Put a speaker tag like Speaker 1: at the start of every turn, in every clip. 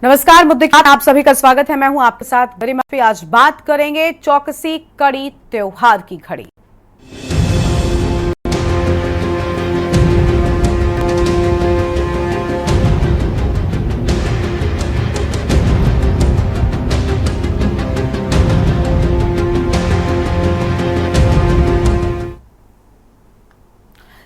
Speaker 1: नमस्कार, मुद्दे आप सभी का स्वागत है। मैं हूं आपके साथ गरिमा। आज बात करेंगे चौकसी कड़ी त्योहार की घड़ी।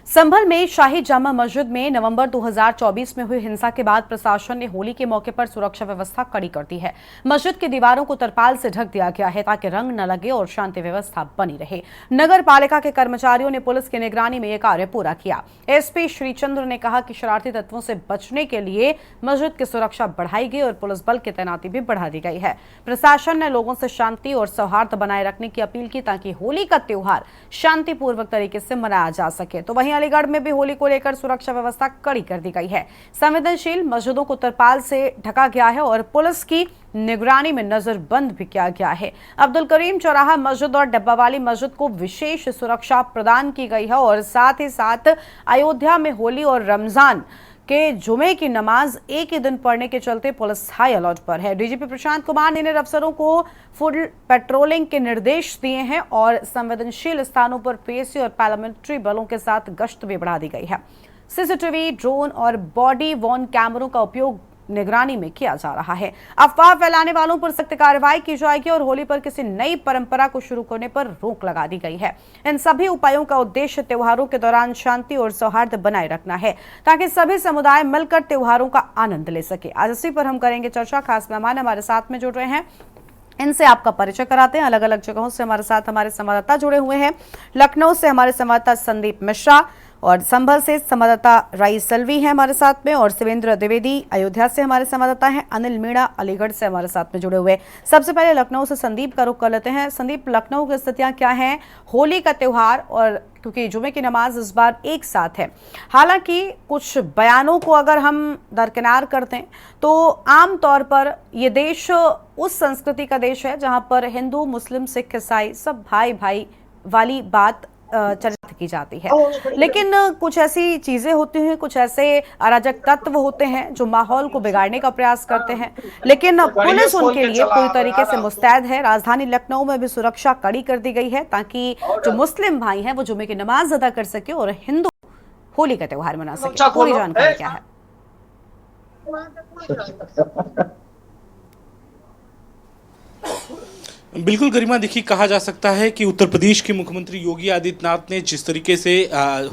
Speaker 1: संभल में शाही जामा मस्जिद में नवंबर 2024 में हुई हिंसा के बाद प्रशासन ने होली के मौके पर सुरक्षा व्यवस्था कड़ी कर दी है। मस्जिद की दीवारों को तरपाल से ढक दिया गया है ताकि रंग न लगे और शांति व्यवस्था बनी रहे। नगर पालिका के कर्मचारियों ने पुलिस की निगरानी में यह कार्य पूरा किया। एसपी श्रीचंद्र ने कहा कि शरारती तत्वों से बचने के लिए मस्जिद की सुरक्षा बढ़ाई गई और पुलिस बल की तैनाती भी बढ़ा दी गई है। प्रशासन ने लोगों से शांति और सौहार्द बनाए रखने की अपील की ताकि होली का त्योहार शांतिपूर्वक तरीके से मनाया जा सके। तो वहीं अलीगढ़ में भी होली को लेकर सुरक्षा व्यवस्था कड़ी कर दी गई है। संवेदनशील मस्जिदों को तरपाल से ढका गया है और पुलिस की निगरानी में नजरबंद भी किया गया है। अब्दुल करीम चौराहा मस्जिद और डब्बावाली मस्जिद को विशेष सुरक्षा प्रदान की गई है और साथ ही साथ अयोध्या में होली और रमजान के जुमे की नमाज एक ही दिन पढ़ने के चलते पुलिस हाई अलर्ट पर है। डीजीपी प्रशांत कुमार ने अफसरों को फुल पेट्रोलिंग के निर्देश दिए हैं और संवेदनशील स्थानों पर पीएसी और पैरामिलिट्री बलों के साथ गश्त भी बढ़ा दी गई है। सीसीटीवी, ड्रोन और बॉडी वॉर्न कैमरों का उपयोग निगरानी में किया जा रहा है। अफवाह फैलाने वालों पर सख्त कार्रवाई की जाएगी और होली पर किसी नई परंपरा को शुरू करने पर रोक लगा दी गई है। इन सभी उपायों का उद्देश्य त्योहारों के दौरान शांति और सौहार्द बनाए रखना है ताकि सभी समुदाय मिलकर त्योहारों का आनंद ले सके। आज इसी पर हम करेंगे चर्चा। खास मेहमान हमारे साथ में जुड़ रहे हैं, इनसे आपका परिचय कराते हैं। अलग अलग जगहों से हमारे साथ हमारे संवाददाता जुड़े हुए हैं। लखनऊ से हमारे संवाददाता संदीप मिश्रा और संभल से संवाददाता राई सलवी हैं हमारे साथ में, और शिवेंद्र द्विवेदी अयोध्या से हमारे संवाददाता हैं। अनिल मीणा अलीगढ़ से हमारे साथ में जुड़े हुए। सबसे पहले लखनऊ से संदीप का रुख कर लेते हैं। संदीप, लखनऊ की स्थितियां क्या हैं? होली का त्योहार और क्योंकि जुमे की नमाज इस बार एक साथ है, हालांकि कुछ बयानों को अगर हम दरकिनार करते हैं तो आम तौर पर ये देश उस संस्कृति का देश है जहां पर हिंदू, मुस्लिम, सिख, ईसाई सब भाई भाई वाली बात चर्चा की जाती है। लेकिन कुछ ऐसी चीजें होती हैं, कुछ ऐसे अराजक तत्व होते हैं जो माहौल को बिगाड़ने का प्रयास करते हैं, लेकिन पुलिस उनके लिए पूरी तरीके से मुस्तैद है। राजधानी लखनऊ में भी सुरक्षा कड़ी कर दी गई है ताकि जो मुस्लिम भाई हैं वो जुमे की नमाज अदा कर सके और हिंदू होली का त्योहार मना सके। पूरी जानकारी क्या है?
Speaker 2: बिल्कुल गरिमा, देखिए कहा जा सकता है कि उत्तर प्रदेश के मुख्यमंत्री योगी आदित्यनाथ ने जिस तरीके से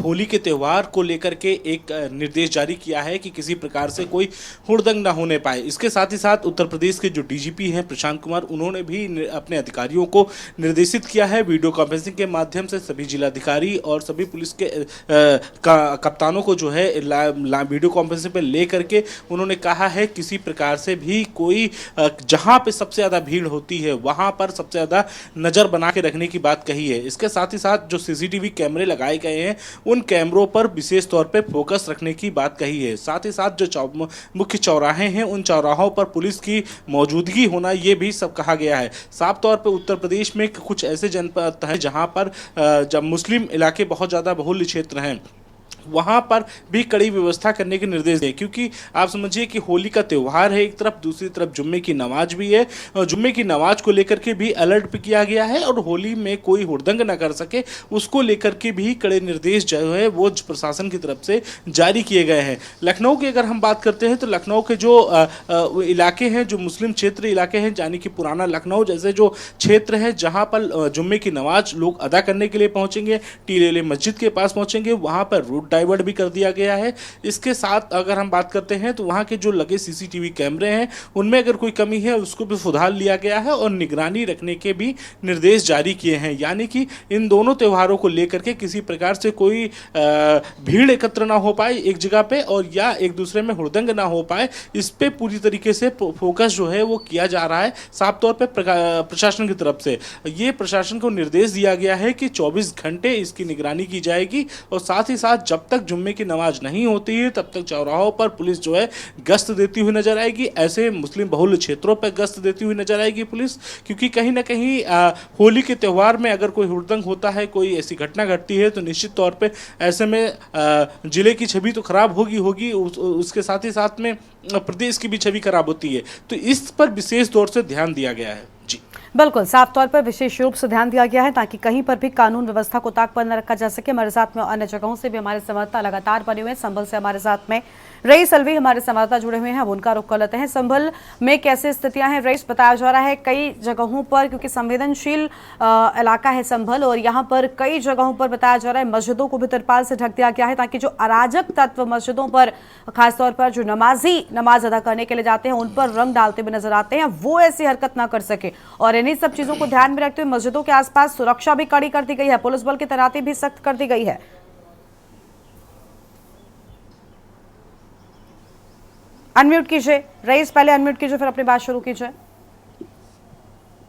Speaker 2: होली के त्यौहार को लेकर के एक निर्देश जारी किया है कि किसी प्रकार से कोई हुड़दंग ना होने पाए, इसके साथ ही साथ उत्तर प्रदेश के जो डीजीपी हैं प्रशांत कुमार, उन्होंने भी अपने अधिकारियों को निर्देशित किया है वीडियो कॉन्फ्रेंसिंग के माध्यम से सभी जिलाधिकारी और सभी पुलिस के कप्तानों को जो है वीडियो कॉन्फ्रेंसिंग पर ले करके उन्होंने कहा है किसी प्रकार से भी कोई जहाँ पे सबसे ज़्यादा भीड़ होती है वहाँ पर सबसे ज्यादा नजर बना के रखने की बात कही है। इसके साथ ही साथ जो सीसीटीवी कैमरे लगाए गए हैं उन कैमरों पर विशेष तौर पे फोकस रखने की बात कही है। साथ ही साथ जो मुख्य चौराहे हैं उन चौराहों पर पुलिस की मौजूदगी होना ये भी सब कहा गया है। साफ तौर पे उत्तर प्रदेश में कुछ ऐसे जनपद हैं जहां पर जब मुस्लिम इलाके बहुत ज़्यादा बहुल्य क्षेत्र हैं वहाँ पर भी कड़ी व्यवस्था करने के निर्देश दिए, क्योंकि आप समझिए कि होली का त्यौहार है एक तरफ, दूसरी तरफ जुम्मे की नमाज भी है और जुम्मे की नमाज को लेकर के भी अलर्ट भी किया गया है और होली में कोई हुड़दंग ना कर सके उसको लेकर के भी कड़े निर्देश जो है वो प्रशासन की तरफ से जारी किए गए हैं। लखनऊ की अगर हम बात करते हैं तो लखनऊ के जो इलाके हैं, जो मुस्लिम क्षेत्र इलाके हैं, यानी कि पुराना लखनऊ जैसे जो क्षेत्र है जहाँ पर जुम्मे की नमाज लोग अदा करने के लिए पहुँचेंगे, टीले मस्जिद के पास पहुँचेंगे, वहाँ पर रूट डाइवर्ट भी कर दिया गया है। इसके साथ अगर हम बात करते हैं तो वहाँ के जो लगे सीसीटीवी कैमरे हैं उनमें अगर कोई कमी है उसको भी सुधार लिया गया है और निगरानी रखने के भी निर्देश जारी किए हैं, यानी कि इन दोनों त्योहारों को लेकर के किसी प्रकार से कोई भीड़ एकत्र ना हो पाए एक जगह पे और या एक दूसरे में हुड़दंग ना हो पाए, इस पे पूरी तरीके से फोकस जो है वो किया जा रहा है। साफ तौर पे प्रशासन की तरफ से ये प्रशासन को निर्देश दिया गया है कि 24 घंटे इसकी निगरानी की जाएगी और साथ ही साथ जब जब तक जुम्मे की नमाज नहीं होती है तब तक चौराहों पर पुलिस जो है गश्त देती हुई नजर आएगी। ऐसे मुस्लिम बहुल क्षेत्रों पर गश्त देती हुई नजर आएगी पुलिस, क्योंकि कहीं ना कहीं होली के त्यौहार में अगर कोई हुड़दंग होता है, कोई ऐसी घटना घटती है, तो निश्चित तौर पे ऐसे में जिले की छवि तो खराब होगी उसके साथ ही साथ में प्रदेश की भी छवि खराब होती है। तो इस पर विशेष तौर से ध्यान दिया गया है। जी
Speaker 1: बिल्कुल, साफ तौर पर विशेष रूप से ध्यान दिया गया है ताकि कहीं पर भी कानून व्यवस्था को ताक पर न रखा जा सके। हमारे साथ में अन्य जगहों से भी हमारे संवाददाता लगातार बने हुए हैं। संभल से हमारे साथ में रईस अलवी हमारे संवाददाता जुड़े हुए हैं, अब उनका रुख कर लेते हैं। संभल में कैसे स्थितियां हैं रईस? बताया जा रहा है कई जगहों पर, क्योंकि संवेदनशील इलाका है संभल, और यहाँ पर कई जगहों पर बताया जा रहा है मस्जिदों को भी तिरपाल से ढक दिया गया है ताकि जो अराजक तत्व मस्जिदों पर, खासतौर पर जो नमाजी नमाज अदा करने के लिए जाते हैं उन पर रंग डालते हुए नजर आते हैं, वो ऐसी हरकत ना कर सके। और इन्हीं सब चीजों को ध्यान में रखते हुए मस्जिदों के आसपास सुरक्षा भी कड़ी कर दी गई है, पुलिस बल की तैनाती भी सख्त कर दी गई है। अनम्यूट कीजिए रईस, पहले अनम्यूट कीजिए फिर अपनी बात शुरू कीजिए।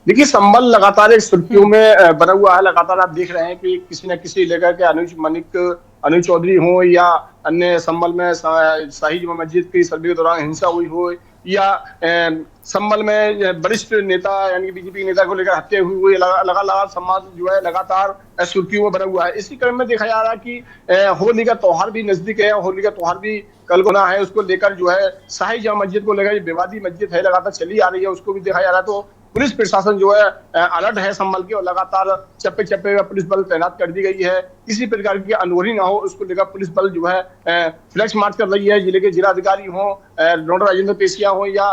Speaker 3: देखिए, संभल लगातार एक सुर्खियों में बना हुआ है। लगातार आप देख रहे हैं कि किसी न किसी लेकर के अनुज चौधरी हो या अन्य संभल में शाही जुमा मस्जिद की सर्वे के दौरान हिंसा हुई हो, या संभल में वरिष्ठ नेता यानी बीजेपी नेता को लेकर हत्या हुई लगातार समाज जो है लगातार सुर्खियों में बना हुआ है। इसी क्रम में देखा जा रहा है कि होली का त्योहार भी नजदीक है। होली का त्योहार भी कल को ना है, उसको लेकर जो है शाही जामा मस्जिद को लेकर विवादी मस्जिद है लगातार चली आ रही है, उसको भी देखा जा रहा है। तो पुलिस प्रशासन जो है अलर्ट है संभल के, और लगातार चप्पे चप्पे में पुलिस बल तैनात कर दी गई है। किसी प्रकार की अनहोनी ना हो उसको लेकर पुलिस बल जो है फ्लैक्स मार्च कर रही है। जिले के जिलाधिकारी हो, डॉक्टर राजेंद्र पेशिया हो या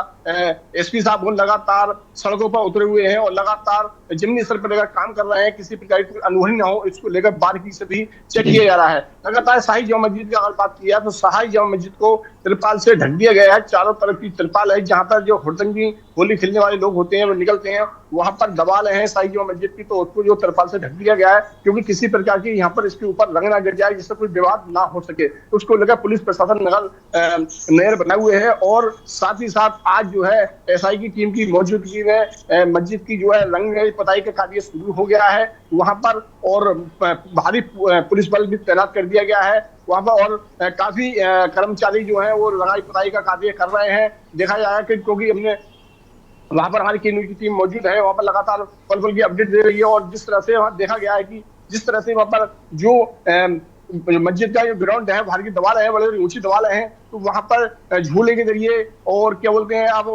Speaker 3: एसपी साहब हो, लगातार सड़कों पर उतरे हुए हैं और लगातार जमीनी स्तर पर लेकर काम कर रहे हैं। किसी प्रकार की अनहोनी ना हो इसको लेकर बारीकी से भी चेक किया जा रहा है। लगातार शाही जामा मस्जिद की अगर बात किया तो शाही जामा मस्जिद को तिरपाल से ढक दिया गया है। चारों तरफ की तिरपाल है, जहां पर जो हुड़दंगी होली खेलने वाले लोग होते हैं वो निकलते हैं, वहां पर दबाल है शाही जामा मस्जिद की, तो उसको जो तिरपाल से ढक दिया गया है क्योंकि किसी प्रकार की यहाँ पर इसके ऊपर रंग ना गिर जाए, जिससे कोई विवाद ना हो सके। तो उसको लेकर पुलिस प्रशासन नहर बनाए हुए है। और साथ ही साथ आज जो है एसआई की टीम की मौजूदगी में मस्जिद की जो है रंग पुताई का कार्य शुरू हो गया है वहां पर, और भारी पुलिस बल भी तैनात कर दिया गया है वहां पर, और काफी कर्मचारी जो है वो रंगाई पुताई का कार्य कर रहे हैं। देखा जाएगा कि क्योंकि हमने वहां पर हमारी केंद्र की टीम मौजूद है, वहां पर लगातार पल पल की अपडेट दे रही है। और जिस तरह से वहां देखा गया है कि जिस तरह से वहां पर जो मस्जिद का जो ग्राउंड है, बाहर की दीवार है, बड़ी ऊंची दीवार है, तो वहां पर झूले के जरिए और क्या बोलते हैं अब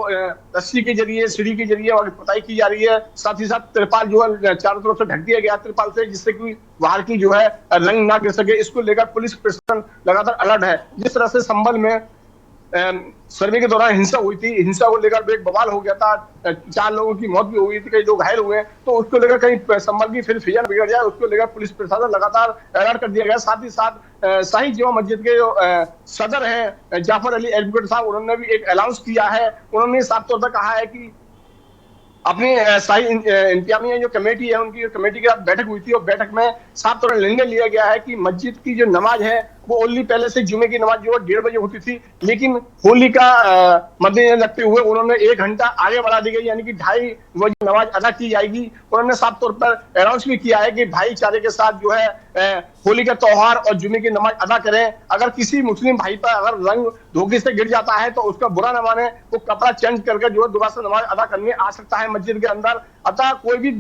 Speaker 3: रस्सी के जरिए, सीढ़ी के जरिए वहां पुताई की जा रही है। साथ ही साथ तिरपाल जो है चारों तरफ से ढक दिया गया तिरपाल से, जिससे कि बाहर की जो है रंग ना गिर सके। इसको लेकर पुलिस प्रशासन लगातार अलर्ट है। जिस तरह से संभल में सर्वे के दौरान हिंसा हुई थी, हिंसा को लेकर एक बवाल हो गया था, 4 लोगों की मौत भी हुई थी, कई लोग घायल हुए, तो उसको लेकर कहीं संभल की फिर फिजा बिगड़ जाए उसको लेकर पुलिस प्रशासन लगातार अलर्ट कर दिया गया। साथ ही साथ शाही जामा मस्जिद के जो सदर हैं जाफर अली एडवोकेट साहब, उन्होंने भी एक अनाउंस किया है। उन्होंने साफ तौर पर कहा है कि अपनी शाही इंतजामिया जो कमेटी है उनकी कमेटी के साथ बैठक हुई थी और बैठक में साफ तौर पर निर्णय लिया गया है कि मस्जिद की जो नमाज है वो ओनली पहले से जुमे की नमाज जो 1:30 बजे होती थी, लेकिन होली का मद्देनजर रखते हुए उन्होंने 1 घंटा आगे बढ़ा दी गई, यानी कि 2:30 बजे नमाज अदा की जाएगी। उन्होंने साफ तौर पर अनाउंस भी किया है कि भाईचारे के साथ जो है होली का त्योहार और जुमे की नमाज अदा करें। अगर किसी मुस्लिम भाई पर अगर रंग धोखे से गिर जाता है तो उसका बुरा न माने, वो कपड़ा चेंज करके जो है दोबारा से नमाज अदा करने आ सकता है मस्जिद के अंदर। अतः कोई भी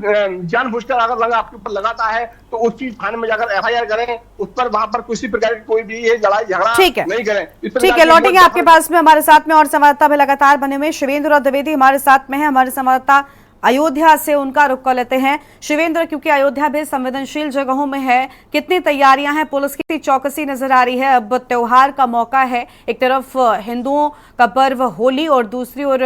Speaker 3: जानबूझकर अगर रंग आपके ऊपर लगाता है तो उसकी थाने में जाकर FIR करें, उस पर वहां पर किसी प्रकार की कोई भी ये लड़ाई झगड़ा नहीं करें।
Speaker 1: ठीक है, लौटेंगे आपके पास में। हमारे साथ में और संवाददाता भी लगातार बने हुए शिवेंद्र द्विवेदी हमारे साथ में है, हमारे संवाददाता अयोध्या से, उनका रुख कर लेते हैं। शिवेंद्र, क्योंकि अयोध्या भी संवेदनशील जगहों में है, कितनी तैयारियां हैं, पुलिस की चौकसी नजर आ रही है? अब त्योहार का मौका है, एक तरफ हिंदुओं का पर्व होली और दूसरी ओर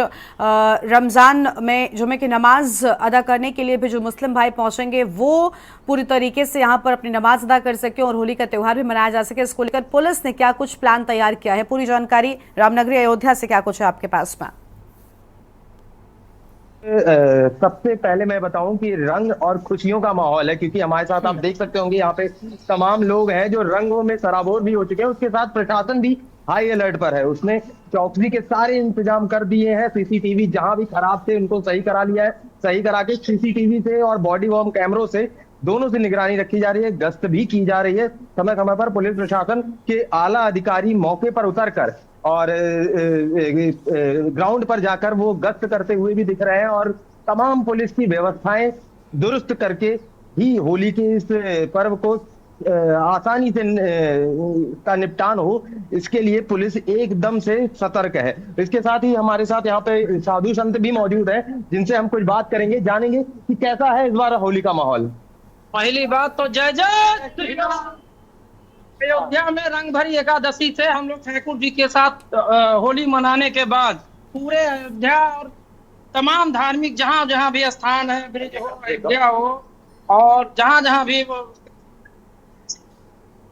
Speaker 1: रमजान में जुमे की नमाज अदा करने के लिए भी जो मुस्लिम भाई पहुंचेंगे वो पूरी तरीके से यहाँ पर अपनी नमाज अदा कर सके और होली का त्योहार भी मनाया जा सके। इसको लेकर पुलिस ने क्या कुछ प्लान तैयार किया है? पूरी जानकारी रामनगरी अयोध्या से क्या कुछ है आपके पास में?
Speaker 4: सबसे पहले मैं बताऊं कि रंग और खुशियों का माहौल है, क्योंकि हमारे साथ आप देख सकते होंगे यहाँ पे तमाम लोग हैं जो रंगों में सराबोर भी हो चुके हैं। उसके साथ प्रशासन भी हाई अलर्ट पर है, उसने चौकसी के सारे इंतजाम कर दिए हैं। CCTV जहां भी खराब थे उनको सही करा लिया है, सही करा के CCTV से और बॉडी वॉर्म कैमरों से दोनों से निगरानी रखी जा रही है, गश्त भी की जा रही है। समय समय पर पुलिस प्रशासन के आला अधिकारी मौके पर उतरकर और ग्राउंड पर जाकर वो गश्त करते हुए भी दिख रहे हैं और तमाम पुलिस की व्यवस्थाएं दुरुस्त करके ही होली के इस पर्व को आसानी से का निपटान हो, इसके लिए पुलिस एकदम से सतर्क है। इसके साथ ही हमारे साथ यहाँ पे साधु संत भी मौजूद हैं, जिनसे हम कुछ बात करेंगे, जानेंगे कि कैसा है इस बार होली का माहौल।
Speaker 5: पहली बात तो जय जय श्री राम। अयोध्या में रंग भरी एकादशी से हम लोग ठाकुर जी के साथ होली मनाने के बाद पूरे अयोध्या और तमाम धार्मिक जहाँ जहाँ भी स्थान है, ब्रिज हो, अयोध्या हो, और जहाँ जहाँ भी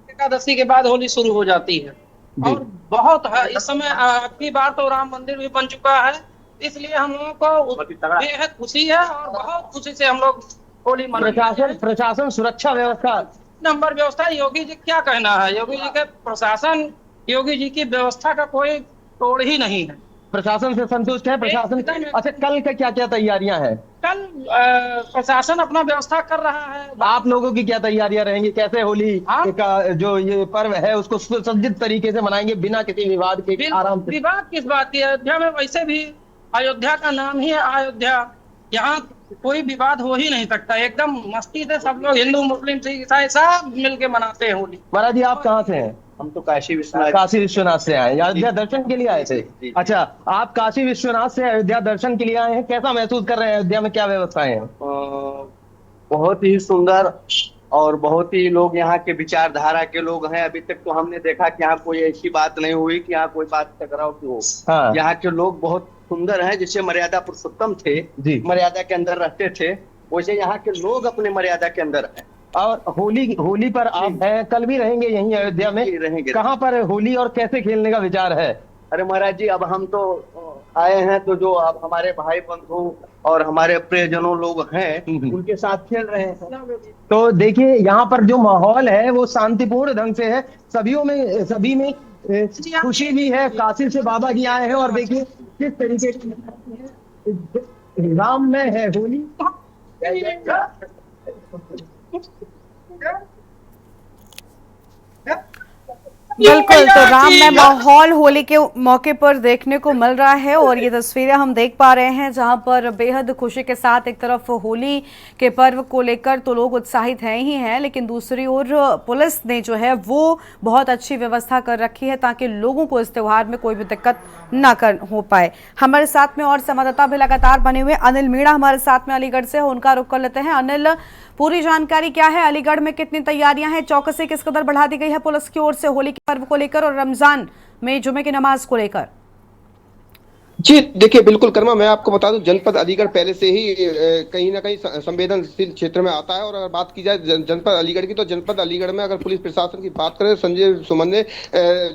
Speaker 5: एकादशी के बाद होली शुरू हो जाती है। और बहुत इस समय अबकी बार तो राम मंदिर भी बन चुका है, इसलिए हम लोगों को बेहद खुशी है और बहुत खुशी से हम लोग होली मनाते।
Speaker 4: प्रशासन सुरक्षा व्यवस्था
Speaker 5: नंबर व्यवस्था, योगी जी क्या कहना है, योगी जी के प्रशासन, योगी जी की व्यवस्था का कोई तोड़ ही नहीं है।
Speaker 4: प्रशासन से संतुष्ट है प्रशासन। अच्छा, कल का क्या क्या तैयारियां हैं?
Speaker 5: कल प्रशासन अपना व्यवस्था कर रहा है।
Speaker 4: आप लोगों की क्या तैयारियां रहेंगी? कैसे होली का जो ये पर्व है उसको सुसज्जित तरीके से मनाएंगे बिना किसी विवाद के, आराम से?
Speaker 5: विवाद किस बात की? अयोध्या में वैसे भी अयोध्या का नाम ही है अयोध्या, यहाँ कोई विवाद हो ही नहीं सकता। एकदम मस्ती से सब लोग, हिंदू मुस्लिम सिख ईसाई सब मिलके मनाते हैं होली।
Speaker 4: महाराज जी, आप कहाँ से हैं?
Speaker 3: हम तो काशी विश्वनाथ
Speaker 4: से आए, अयोध्या दर्शन के लिए आए थे। अच्छा, आप काशी विश्वनाथ से अयोध्या दर्शन के लिए आए हैं, कैसा महसूस कर रहे हैं? अयोध्या में क्या व्यवस्थाएं हैं?
Speaker 6: बहुत ही सुंदर और बहुत ही लोग यहाँ के विचारधारा के लोग हैं। अभी तक तो हमने देखा कि यहाँ कोई ऐसी बात नहीं हुई कि यहाँ कोई बात टकराव की हो।
Speaker 4: हाँ।
Speaker 6: यहाँ के लोग बहुत सुंदर हैं, जैसे मर्यादा पुरुषोत्तम थे
Speaker 4: जी,
Speaker 6: मर्यादा के अंदर रहते थे, वैसे यहाँ के लोग अपने मर्यादा के अंदर हैं।
Speaker 4: और होली पर आप हैं, कल भी रहेंगे यहीं अयोध्या में?
Speaker 6: रहेंगे।
Speaker 4: कहाँ पर होली और कैसे खेलने का विचार है?
Speaker 6: अरे महाराज जी, अब हम तो आए हैं तो जो अब हमारे भाई बंधु और हमारे प्रियजनों लोग हैं उनके साथ खेल रहे हैं।
Speaker 4: तो देखिए, यहाँ पर जो माहौल है वो शांतिपूर्ण ढंग से है, सभी में खुशी भी है। काशी से बाबा जी आए हैं और देखिए किस तरीके की राम में है होली।
Speaker 1: बिल्कुल, तो राम में माहौल होली के मौके पर देखने को मिल रहा है और ये तस्वीरें हम देख पा रहे हैं जहां पर बेहद खुशी के साथ एक तरफ होली के पर्व को लेकर तो लोग उत्साहित हैं ही हैं, लेकिन दूसरी ओर पुलिस ने जो है वो बहुत अच्छी व्यवस्था कर रखी है ताकि लोगों को इस त्योहार में कोई भी दिक्कत ना हो पाए। हमारे साथ में और संवाददाता भी लगातार बने हुए अनिल मीणा हमारे साथ में अलीगढ़ से, उनका रुख कर लेते हैं। अनिल, पूरी जानकारी क्या है? अलीगढ़ में कितनी तैयारियां हैं? चौकसी किस कदर बढ़ा दी गई है पुलिस की ओर से होली के पर्व को लेकर और रमजान में जुमे की नमाज को लेकर?
Speaker 7: जी देखिए, बिल्कुल करमा, मैं आपको बता दूं, जनपद अलीगढ़ पहले से ही कहीं ना कहीं संवेदनशील क्षेत्र में आता है। और अगर बात की जाए जनपद अलीगढ़ की, तो जनपद अलीगढ़ में अगर पुलिस प्रशासन की बात करें, संजय सुमन ने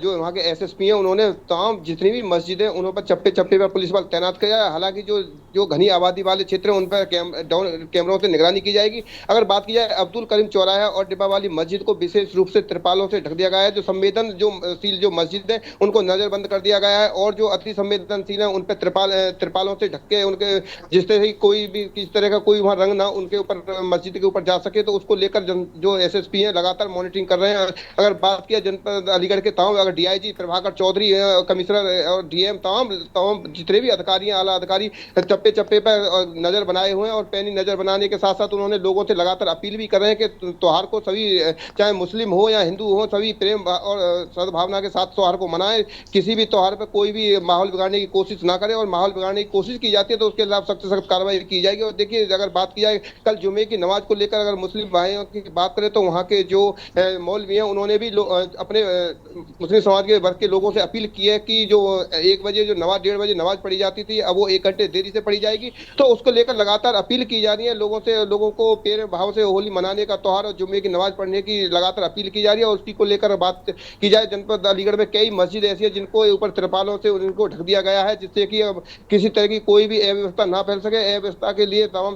Speaker 7: जो वहाँ के एसएसपी हैं, उन्होंने तमाम जितनी भी मस्जिदें उन पर चप्पे चप्पे पर पुलिस बल तैनात किया है। हालांकि जो घनी आबादी वाले क्षेत्र हैं उन पर कैमरों से निगरानी की जाएगी। अगर बात की जाए अब्दुल करीम चौराहा और डिब्बा वाली मस्जिद को विशेष रूप से त्रिपालों से ढक दिया गया है। जो संवेदनशील जो मस्जिद है उनको नजरबंद कर दिया गया है और जो अति संवेदनशील है उन पर त्रिपालों से ढक के उनके जिस तरह कोई भी किस तरह का कोई वहां रंग ना उनके ऊपर मस्जिद के ऊपर जा सके, तो उसको लेकर जो एसएसपी हैं लगातार मॉनिटरिंग कर रहे हैं। अगर बात किया जनपद अलीगढ़ के तमाम, अगर डीआईजी प्रभाकर चौधरी कमिश्नर और डीएम तमाम जितने भी अधिकारी हैं, आला अधिकारी चप्पे चप्पे पर नजर बनाए हुए हैं। और पैनी नजर बनाने के साथ साथ उन्होंने लोगों से लगातार अपील भी कर रहे हैं कि त्योहार को सभी, चाहे मुस्लिम हो या हिंदू हो, सभी प्रेम और सद्भावना के साथ त्योहार को मनाएं। किसी भी त्योहार पर कोई भी माहौल बिगाड़ने की कोशिश ना करें, और माहौल बिगाड़ने की कोशिश की जाती है तो उसके खिलाफ सख्त से सख्त कार्रवाई की जाएगी। और देखिए, अगर बात की जाए कल जुमे की नमाज को लेकर, अगर मुस्लिम भाइयों की बात करें तो वहाँ के जो मौलवी हैं उन्होंने भी अपने मुस्लिम समाज के वर्ग के लोगों से अपील की है कि जो 1 बजे जो नमाज 1:30 बजे नमाज पढ़ी जाती थी, अब वो 1 घंटे देरी से पढ़ी जाएगी। तो उसको लेकर लगातार अपील की जा रही है लोगों को प्यारे भाव से होली मनाने का त्योहार और जुम्मे की नमाज पढ़ने की लगातार अपील की जा रही है। और उसी को लेकर बात की जाए, जनपद अलीगढ़ में कई मस्जिद ऐसी है जिनको ऊपर त्रिपालों से उनको ढक दिया गया है, जिससे जिससे कि अब किसी तरह की कोई भी अव्यवस्था ना फैल सके। अव्यवस्था के लिए तमाम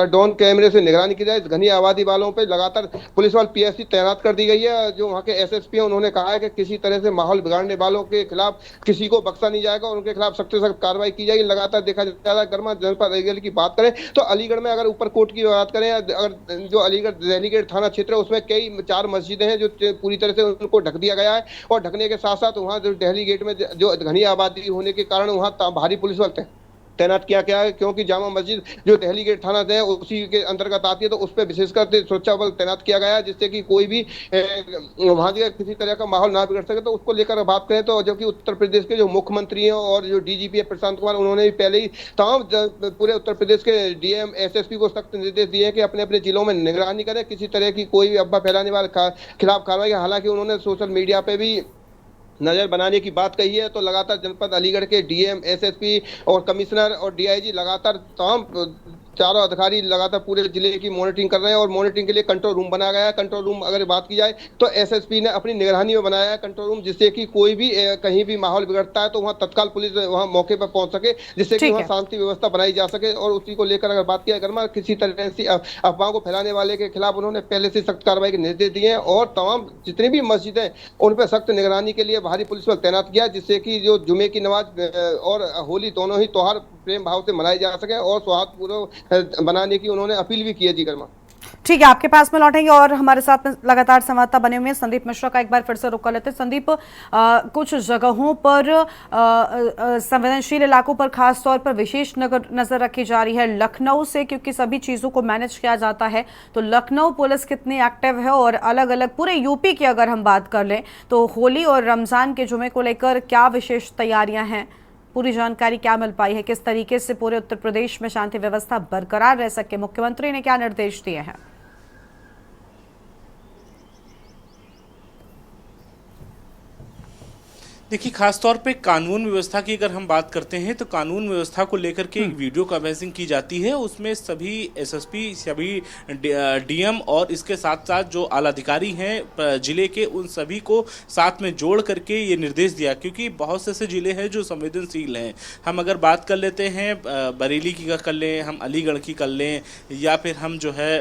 Speaker 7: ड्रोन कैमरे से निगरानी की जाए। घनी आबादी वालों पे लगातार पुलिस वाल पीएससी तैनात कर दी गई है। जो वहाँ के एसएसपी हैं उन्होंने कहा है कि किसी तरह से माहौल बिगाड़ने वालों के खिलाफ किसी को बख्शा नहीं जाएगा और उनके खिलाफ सख्त से सख्त कार्रवाई की जाएगी। लगातार देखा जा रहा है। गर्मा जनपद अलीगढ़ की बात करें तो अलीगढ़ में अगर ऊपर कोट की बात करें, अगर जो अलीगढ़ दिल्ली गेट थाना क्षेत्र है उसमें कई 4 मस्जिदें हैं जो पूरी तरह से उनको ढक दिया गया है और ढकने के साथ साथ वहाँ जो दिल्ली गेट में जो घनी आबादी होने के कारण वहाँ भारी पुलिस बल तैनात किया गया है, क्योंकि जामा मस्जिद जो दिल्ली गेट थाना है उसी के अंतर्गत आती है, तो उस पर विशेषकर सुरक्षा बल तैनात किया गया है जिससे कि कोई भी वहां के किसी तरह का माहौल ना बिगड़ सके। तो उसको लेकर बात करें तो जो कि उत्तर प्रदेश के जो मुख्यमंत्री हैं और जो डीजीपी है प्रशांत कुमार, उन्होंने भी पहले ही तमाम पूरे उत्तर प्रदेश के डीएम एसएसपी को सख्त निर्देश दिए हैं कि अपने अपने जिलों में निगरानी करें, किसी तरह की कोई भी अफवाह फैलाने वाले खिलाफ कार्रवाई। हालांकि उन्होंने सोशल मीडिया पे भी नजर बनाने की बात कही है। तो लगातार जनपद अलीगढ़ के डीएम एसएसपी और कमिश्नर और डीआईजी लगातार तमाम चारों अधिकारी लगातार पूरे जिले की मॉनिटरिंग कर रहे हैं और मॉनिटरिंग के लिए कंट्रोल रूम बनाया गया है। कंट्रोल रूम अगर बात की जाए तो एसएसपी ने अपनी निगरानी में बनाया है कंट्रोल रूम, जिससे कि कोई भी कहीं भी माहौल बिगड़ता है तो वहाँ तत्काल पुलिस वहाँ मौके पर पहुंच सके, जिससे कि वहाँ शांति व्यवस्था बनाई जा सके। और उसी को लेकर अगर बात किया अगर किसी तरह से अफवाह को फैलाने वाले के खिलाफ उन्होंने पहले से सख्त कार्रवाई के निर्देश दिए हैं और तमाम जितनी भी मस्जिदें हैं उन पर सख्त निगरानी के लिए भारी पुलिस बल तैनात किया, जिससे कि जो जुमे की नमाज और होली दोनों ही त्योहार प्रेम भाव से मनाए जा सके और सौहार्दपूर्ण बनाने की उन्होंने अपील भी की है। जी गर्मा,
Speaker 1: ठीक है, आपके पास में लौटेंगे और हमारे साथ लगातार संवाददाता बने हुए हैं संदीप मिश्रा का एक बार फिर से रुक कर लेते हैं। संदीप, कुछ जगहों पर संवेदनशील इलाकों पर खास तौर पर विशेष नजर रखी जा रही है लखनऊ से, क्योंकि सभी चीजों को मैनेज किया जाता है। तो लखनऊ पुलिस कितनी एक्टिव है और अलग अलग पूरे यूपी की अगर हम बात कर लें तो होली और रमजान के जुमे को लेकर क्या विशेष तैयारियां हैं, पूरी जानकारी क्या मिल पाई है, किस तरीके से पूरे उत्तर प्रदेश में शांति व्यवस्था बरकरार रह सके, मुख्यमंत्री ने क्या निर्देश दिए हैं?
Speaker 2: देखिए, खासतौर पे कानून व्यवस्था की अगर हम बात करते हैं तो कानून व्यवस्था को लेकर के एक वीडियो कवरेजिंग की जाती है। उसमें सभी एसएसपी, सभी डीएम और इसके साथ साथ जो आलाधिकारी हैं जिले के, उन सभी को साथ में जोड़ करके ये निर्देश दिया, क्योंकि बहुत से ऐसे जिले हैं जो संवेदनशील हैं। हम अगर बात कर लेते हैं बरेली की कर लें, हम अलीगढ़ की कर लें, या फिर हम जो है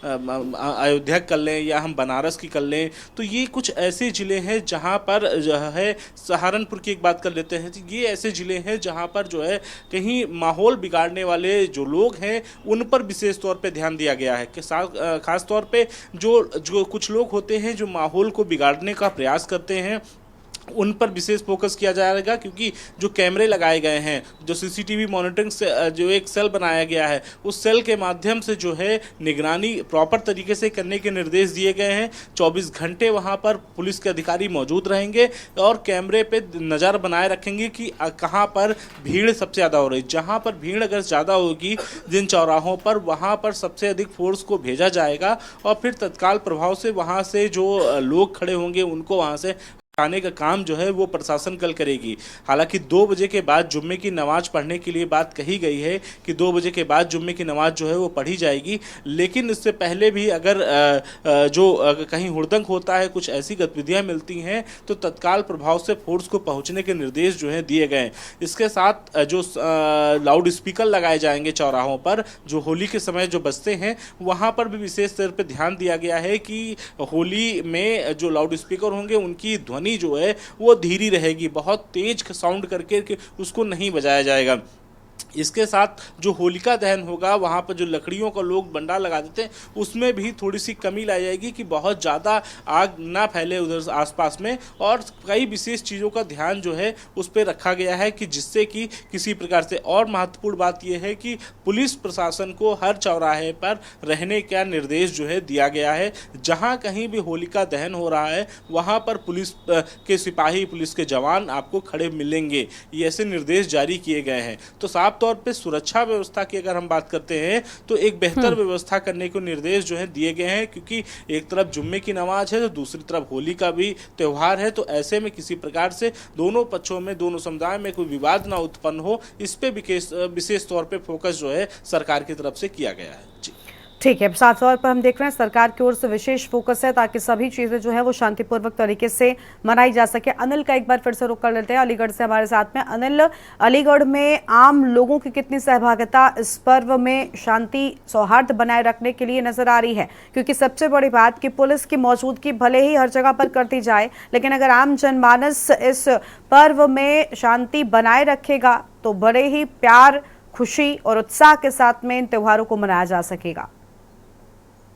Speaker 2: अयोध्या कर लें, या हम बनारस की कर लें, तो ये कुछ ऐसे ज़िले हैं जहाँ पर जो है, सहारनपुर की एक बात कर लेते हैं, तो ये ऐसे ज़िले हैं जहाँ पर जो है कहीं माहौल बिगाड़ने वाले जो लोग हैं उन पर विशेष तौर पे ध्यान दिया गया है कि खास तौर पे जो कुछ लोग होते हैं जो माहौल को बिगाड़ने का प्रयास करते हैं उन पर विशेष फोकस किया जाएगा, क्योंकि जो कैमरे लगाए गए हैं, जो सीसीटीवी मॉनिटरिंग से जो एक सेल बनाया गया है, उस सेल के माध्यम से जो है निगरानी प्रॉपर तरीके से करने के निर्देश दिए गए हैं। 24 घंटे वहां पर पुलिस के अधिकारी मौजूद रहेंगे और कैमरे पे नज़र बनाए रखेंगे कि कहां पर भीड़ सबसे ज़्यादा हो रही है। जहां पर भीड़ अगर ज़्यादा होगी जिन चौराहों पर, वहां पर सबसे अधिक फोर्स को भेजा जाएगा और फिर तत्काल प्रभाव से वहां से जो लोग खड़े होंगे उनको वहां से आने का काम जो है वो प्रशासन कल करेगी। हालांकि 2 बजे के बाद जुम्मे की नमाज पढ़ने के लिए बात कही गई है कि 2 बजे के बाद जुम्मे की नमाज जो है वो पढ़ी जाएगी, लेकिन इससे पहले भी अगर कहीं हुड़दंग होता है, कुछ ऐसी गतिविधियां मिलती हैं, तो तत्काल प्रभाव से फोर्स को पहुंचने के निर्देश जो हैं दिए गए हैं। इसके साथ जो लाउड स्पीकर लगाए जाएंगे चौराहों पर, जो होली के समय जो बजते हैं, वहाँ पर भी विशेष तौर पर ध्यान दिया गया है कि होली में जो लाउड स्पीकर होंगे उनकी ध्वनि जो है वो धीरी रहेगी, बहुत तेज साउंड करके उसको नहीं बजाया जाएगा। इसके साथ जो होलिका दहन होगा, वहाँ पर जो लकड़ियों का लोग बंडा लगा देते हैं, उसमें भी थोड़ी सी कमी लाई जाएगी कि बहुत ज़्यादा आग ना फैले उधर आसपास में, और कई विशेष चीज़ों का ध्यान जो है उस पर रखा गया है कि जिससे कि किसी प्रकार से। और महत्वपूर्ण बात यह है कि पुलिस प्रशासन को हर चौराहे पर रहने का निर्देश जो है दिया गया है। जहाँ कहीं भी होलिका दहन हो रहा है वहाँ पर पुलिस के सिपाही, पुलिस के जवान आपको खड़े मिलेंगे, ये ऐसे निर्देश जारी किए गए हैं। तो साफ तौर पे सुरक्षा व्यवस्था की अगर हम बात करते हैं तो एक बेहतर व्यवस्था करने के निर्देश जो है दिए गए हैं, क्योंकि एक तरफ जुम्मे की नमाज है तो दूसरी तरफ होली का भी त्यौहार है। तो ऐसे में किसी प्रकार से दोनों पक्षों में, दोनों समुदाय में कोई विवाद ना उत्पन्न हो, इस पे विशेष तौर पे फोकस जो है सरकार की तरफ से किया गया है। जी
Speaker 1: ठीक है, साफ तौर पर हम देख रहे हैं सरकार की ओर से विशेष फोकस है ताकि सभी चीजें जो है वो शांतिपूर्वक तरीके से मनाई जा सके। अनिल का एक बार फिर से रुख कर लेते हैं, अलीगढ़ से हमारे साथ में। अनिल, अलीगढ़ में आम लोगों की कितनी सहभागिता इस पर्व में शांति सौहार्द बनाए रखने के लिए नजर आ रही है? क्योंकि सबसे बड़ी बात कि पुलिस की मौजूदगी भले ही हर जगह पर करती जाए, लेकिन अगर आम जनमानस इस पर्व में शांति बनाए रखेगा तो बड़े ही प्यार, खुशी और उत्साह के साथ में इन त्योहारों को मनाया जा सकेगा।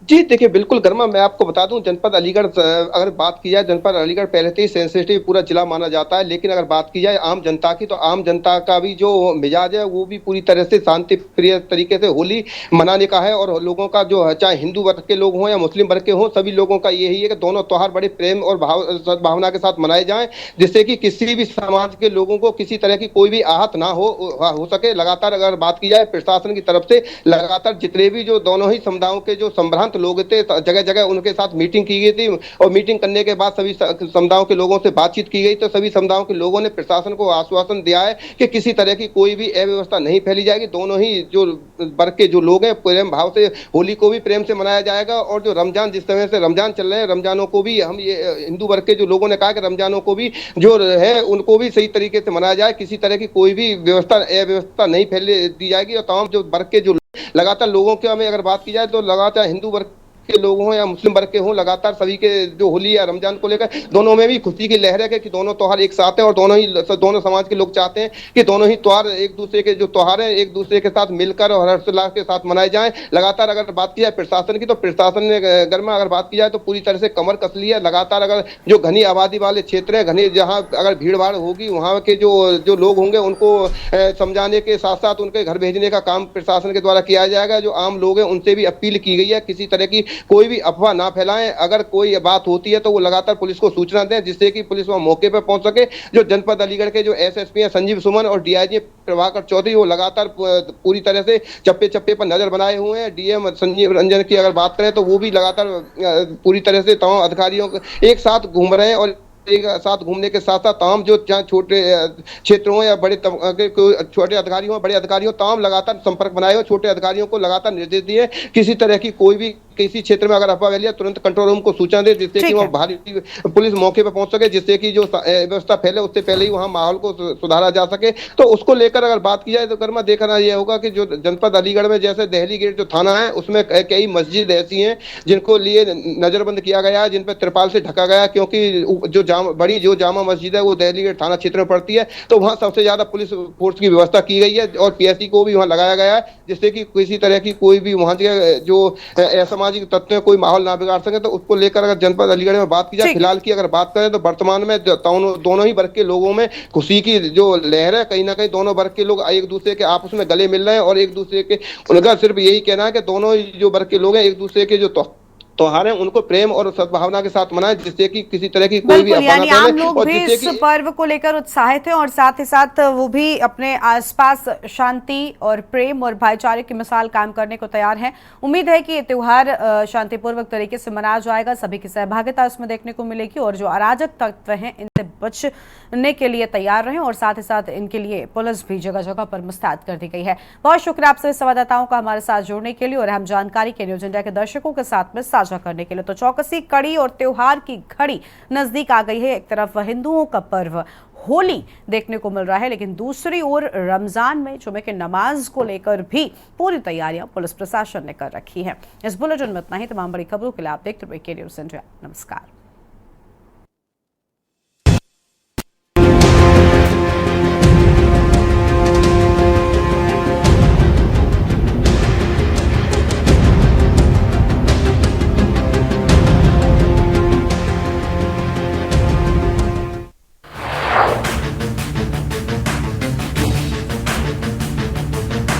Speaker 7: जी देखिए, बिल्कुल गर्मा, मैं आपको बता दूं, जनपद अलीगढ़ अगर बात की जाए, जनपद अलीगढ़ पहले से ही सेंसिटिव पूरा जिला माना जाता है, लेकिन अगर बात की जाए आम जनता की, तो आम जनता का भी जो मिजाज है वो भी पूरी तरह से शांति प्रिय तरीके से होली मनाने का है। और लोगों का जो है, चाहे हिंदू वर्ग के लोग हों या मुस्लिम वर्ग के हों, सभी लोगों का यही है कि दोनों त्योहार बड़े प्रेम और सद्भावना के साथ मनाए जाएं, जिससे कि किसी भी समाज के लोगों को किसी तरह की कोई भी आहत ना हो सके। लगातार अगर बात की जाए प्रशासन की तरफ से, लगातार जितने भी जो दोनों ही समुदायों के जो संभ्रांत लोग थे, जगह जगह उनके साथ मीटिंग की गई थी, और मीटिंग करने के बाद सभी समुदायों के लोगों से बातचीत की गई। तो सभी समुदायों के लोगों ने प्रशासन को आश्वासन दिया है कि किसी तरह की कोई भी अव्यवस्था नहीं फैली जाएगी। दोनों ही जो वर्ग के जो लोग हैं, प्रेम भाव से होली को भी प्रेम से मनाया जाएगा। और जो रमजान, जिस समय से रमजान चल रहे हैं, रमजानों को भी हम ये हिंदू वर्ग के जो लोगों ने कहा कि रमजानों को भी जो है उनको भी सही तरीके से मनाया जाए, किसी तरह की कोई भी अव्यवस्था नहीं फैले दी जाएगी। और तमाम जो वर्ग के जो लगातार लोगों के में अगर बात की जाए, तो लगातार हिंदू वर्ग के लोग हों या मुस्लिम वर्ग के हों, लगातार सभी के जो होली या रमजान को लेकर दोनों में भी खुशी की लहर है कि दोनों त्योहार एक साथ हैं। और दोनों समाज के लोग चाहते हैं कि दोनों ही त्योहार एक दूसरे के जो त्योहार हैं एक दूसरे के साथ मिलकर और हर्षोल्लास के साथ मनाए जाएं। लगातार अगर बात की जाए प्रशासन की, तो प्रशासन ने गर्मा अगर बात की जाए तो पूरी तरह से कमर कस ली है। लगातार अगर जो घनी आबादी वाले क्षेत्र है, घनी जहाँ अगर भीड़ भाड़ होगी, वहाँ के जो लोग होंगे उनको समझाने के साथ साथ उनके घर भेजने का काम प्रशासन के द्वारा किया जाएगा। जो आम लोग हैं उनसे भी अपील की गई है किसी तरह की कोई भी अफवाह ना फैलाएं। अगर कोई बात होती है तो वो लगातार पुलिस को सूचना दें, जिससे कि पुलिस वहां मौके पर पहुंच सके। जो जनपद अलीगढ़ के जो एसएसपी हैं संजीव सुमन और डीआईजी प्रभाकर चौधरी, वो लगातार पूरी तरह से चप्पे चप्पे पर नजर बनाए हुए हैं। डीएम संजीव रंजन की अगर बात करें तो वो भी लगातार पूरी तरह से तमाम अधिकारियों एक साथ घूम रहे हैं। और एक साथ घूमने के साथ साथ तमाम जो छोटे क्षेत्रों या बड़े छोटे अधिकारियों बड़े अधिकारियों तमाम लगातार संपर्क बनाए हुए, छोटे अधिकारियों को लगातार निर्देश दिए किसी तरह की कोई भी किसी क्षेत्र में अगर अफवाह फैली तुरंत कंट्रोल रूम को सूचना दे, जिससे कि वहाँ भारी पुलिस मौके पर पहुंच सके, जिससे कि जो व्यवस्था फैले उससे पहले ही वहाँ माहौल को सुधारा जा सके। तो उसको लेकर अगर बात की जाए तो कर्मा देखना यह होगा कि जो जनपद अलीगढ़ में जैसे दहली गेट जो थाना है उसमें कई मस्जिद ऐसी हैं जिनको लिए नजरबंद किया गया है, जिन पर तिरपाल से ढका गया, क्योंकि जो जो जामा मस्जिद है वो दहली गेट थाना क्षेत्र में पड़ती है। तो वहाँ सबसे ज्यादा पुलिस फोर्स की व्यवस्था की गई है और पीएससी को भी वहाँ लगाया गया है, जिससे कि किसी तरह की कोई भी वहाँ जो असामाजिक तत्व कोई माहौल ना बिगाड़ सके। तो उसको लेकर अगर जनपद अलीगढ़ में बात की जाए फिलहाल की अगर बात करें तो वर्तमान में दोनों ही वर्ग के लोगों में खुशी की जो लहर है, कहीं ना कहीं दोनों वर्ग के लोग एक दूसरे के आपस में गले मिल रहे हैं। और एक दूसरे के उनका सिर्फ यही कहना है कि दोनों ही जो वर्ग के लोग हैं एक दूसरे के जो त्योहार हैं उनको प्रेम और सद्भावना के साथ मनाएं, जिससे कि किसी तरह की कोई भी
Speaker 1: यानी आम लोग भी इस पर्व को लेकर उत्साहित हैं और साथ ही साथ वो भी अपने आसपास शांति और प्रेम और भाईचारे की मिसाल कायम करने को तैयार हैं। उम्मीद है कि ये त्योहार शांतिपूर्वक तरीके से मनाया जाएगा, सभी की सहभागिता इसमें देखने को मिलेगी और जो अराजक तत्व हैं इनसे बचने के लिए तैयार रहें और साथ ही साथ इनके लिए पुलिस भी जगह जगह पर मुस्तैद कर दी गई है। बहुत शुक्रिया आपसे संवाददाताओं का हमारे साथ जुड़ने के लिए और अहम जानकारी के न्यूज इंडिया के दर्शकों के साथ में साझा करने के लिए। तो चौकसी कड़ी और त्योहार की घड़ी नजदीक आ गई है। एक तरफ हिंदुओं का पर्व होली देखने को मिल रहा है, लेकिन दूसरी ओर रमजान में जुमे के नमाज को लेकर भी पूरी तैयारियां पुलिस प्रशासन ने कर रखी है। इस बुलेटिन में इतना ही। तमाम बड़ी खबरों के लिए आप देखते रहिए के न्यूज इंडिया। नमस्कार।